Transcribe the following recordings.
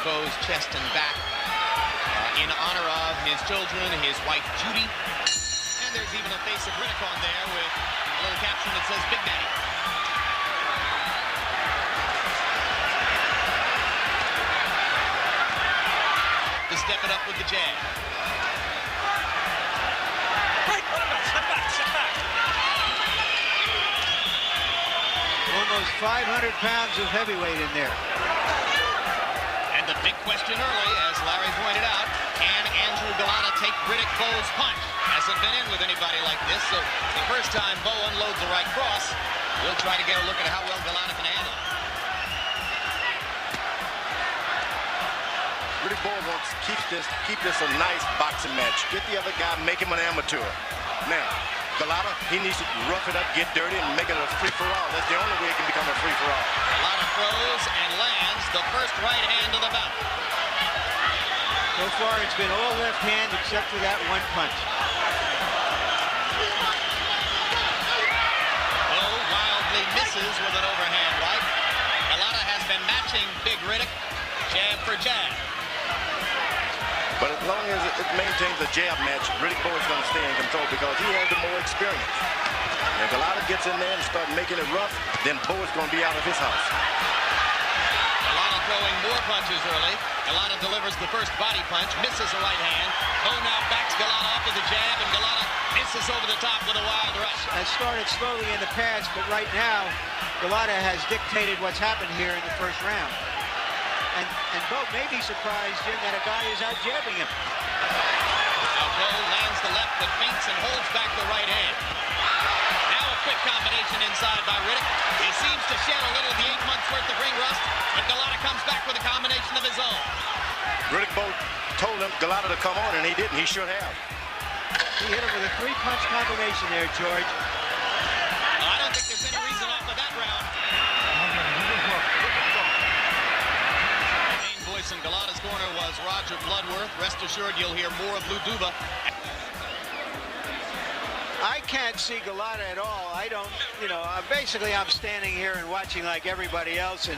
Bowe's chest and back in honor of his children, his wife Judy. And there's even a face of Riddick on there with a little caption that says Big Daddy. To step it up with the jab. Step back. Almost 500 pounds of heavyweight in there. And the big question early, as Larry pointed out, can Andrew Golota take Riddick Bowe's punch? Hasn't been in with anybody like this, so the first time Bowe unloads the right cross, we'll try to get a look at how well Golota can handle it. Riddick Bowe wants to keep this a nice boxing match. Get the other guy, make him an amateur. Now, Golota, he needs to rough it up, get dirty, and make it a free-for-all. That's the only way it can become a free-for-all. Golota throws and lands the first right hand of the bout. So far, it's been all left hand except for that one punch. Bowe wildly misses with an overhand right. Golota has been matching Big Riddick, jab for jab. But as long as it maintains a jab match, Riddick Bowe is going to stay in control because he has the more experience. If Golota gets in there and starts making it rough, then Bowe is going to be out of his house. Golota throwing more punches early. Golota delivers the first body punch, misses a right hand. Bowe now backs Golota up with a jab, and Golota misses over the top with a wild right. Has started slowly in the past, but right now, Golota has dictated what's happened here in the first round. And Bowe may be surprised, Jim, that a guy is out jabbing him. Now Bowe lands the left, but feints and holds back the right hand. Now a quick combination inside by Riddick. He seems to shed a little of the 8 months worth of ring rust, but Golota comes back with a combination of his own. Riddick Bowe told him Golota to come on, and he didn't. He should have. He hit him with a 3-punch combination there, George. Well, I don't think there's any reason off of that round. Main voice in Golota's corner was Roger Bloodworth. Rest assured you'll hear more of Lou Duba. I can't see Golota at all. I don't, basically I'm standing here and watching like everybody else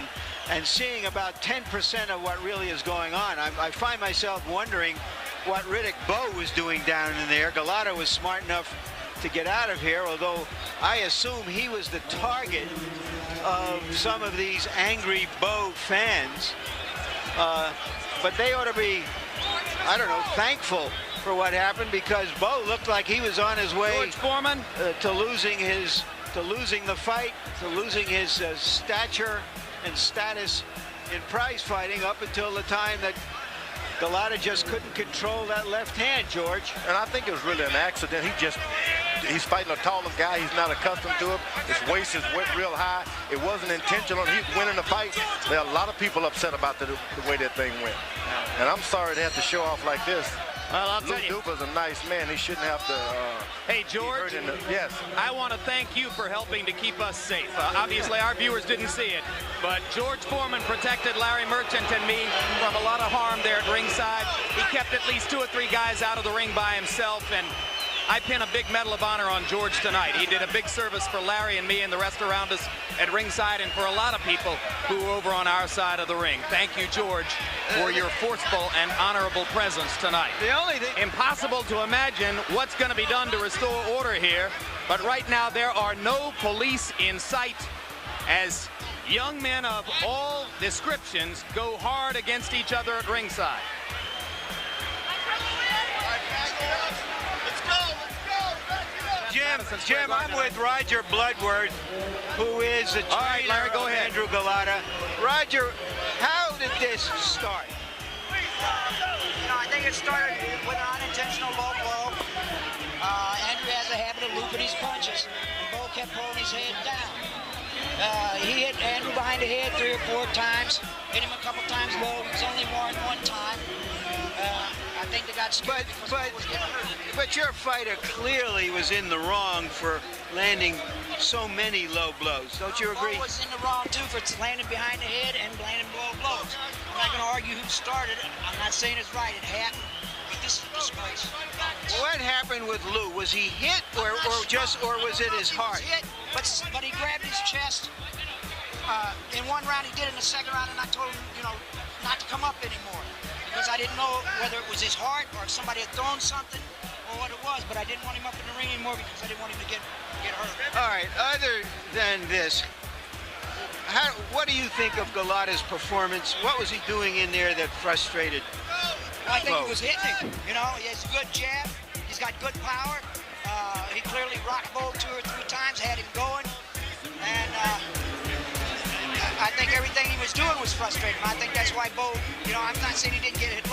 and seeing about 10% of what really is going on. I find myself wondering what Riddick Bowe was doing down in there. Golota was smart enough to get out of here, although I assume he was the target of some of these angry Bowe fans. But they ought to be, I don't know, thankful for what happened, because Bowe looked like he was on his way to losing the fight, to losing his stature and status in prize fighting up until the time that Golota just couldn't control that left hand, George. And I think it was really an accident. He's fighting a taller guy. He's not accustomed to it. His waist is real high. It wasn't intentional. He's winning the fight. There are a lot of people upset about the way that thing went. And I'm sorry to have to show off like this. Well, I'll tell you. Lou Duba's a nice man. He shouldn't have to. Hey, George. Yes. I want to thank you for helping to keep us safe. Obviously, our viewers didn't see it, but George Foreman protected Larry Merchant and me from a lot of harm there at ringside. He kept at least 2 or 3 guys out of the ring by himself, and I pin a big Medal of Honor on George tonight. He did a big service for Larry and me and the rest around us at ringside, and for a lot of people who were over on our side of the ring. Thank you, George, for your forceful and honorable presence tonight. The only thing... Impossible to imagine what's going to be done to restore order here, but right now there are no police in sight as young men of all descriptions go hard against each other at ringside. Jim, I'm with Roger Bloodworth, who is the trainer of Andrew Golota. Roger, how did this start? I think it started with an unintentional low blow. Andrew has a habit of looping his punches, and Bowe kept pulling his head down. He hit Andrew behind the head 3 or 4 times, hit him a couple times low. It was only more than 1 time. I think they got scared because Bowe was getting hurt. But your fighter clearly was in the wrong for landing so many low blows. Don't you agree? Bowe was in the wrong too for landing behind the head and landing low blows. I'm not going to argue who started it. I'm not saying it's right. It happened. But this is a disgrace. What happened with Lou? Was he hit or was it his heart? He was hit, but he grabbed his chest. In 1 round he did it, in the 2nd round, and I told him, not to come up anymore because I didn't know whether it was his heart or if somebody had thrown something or what it was, but I didn't want him up in the ring anymore because I didn't want him to get hurt. All right, other than this, what do you think of Golota's performance? What was he doing in there that frustrated? Well, I think he was hitting it. You know, he has a good jab. He's got good power. He clearly rocked Bowe 2 or 3 times, had him going. And I think everything he was doing was frustrating. I think that's why Bowe, you know, I'm not saying he didn't get hit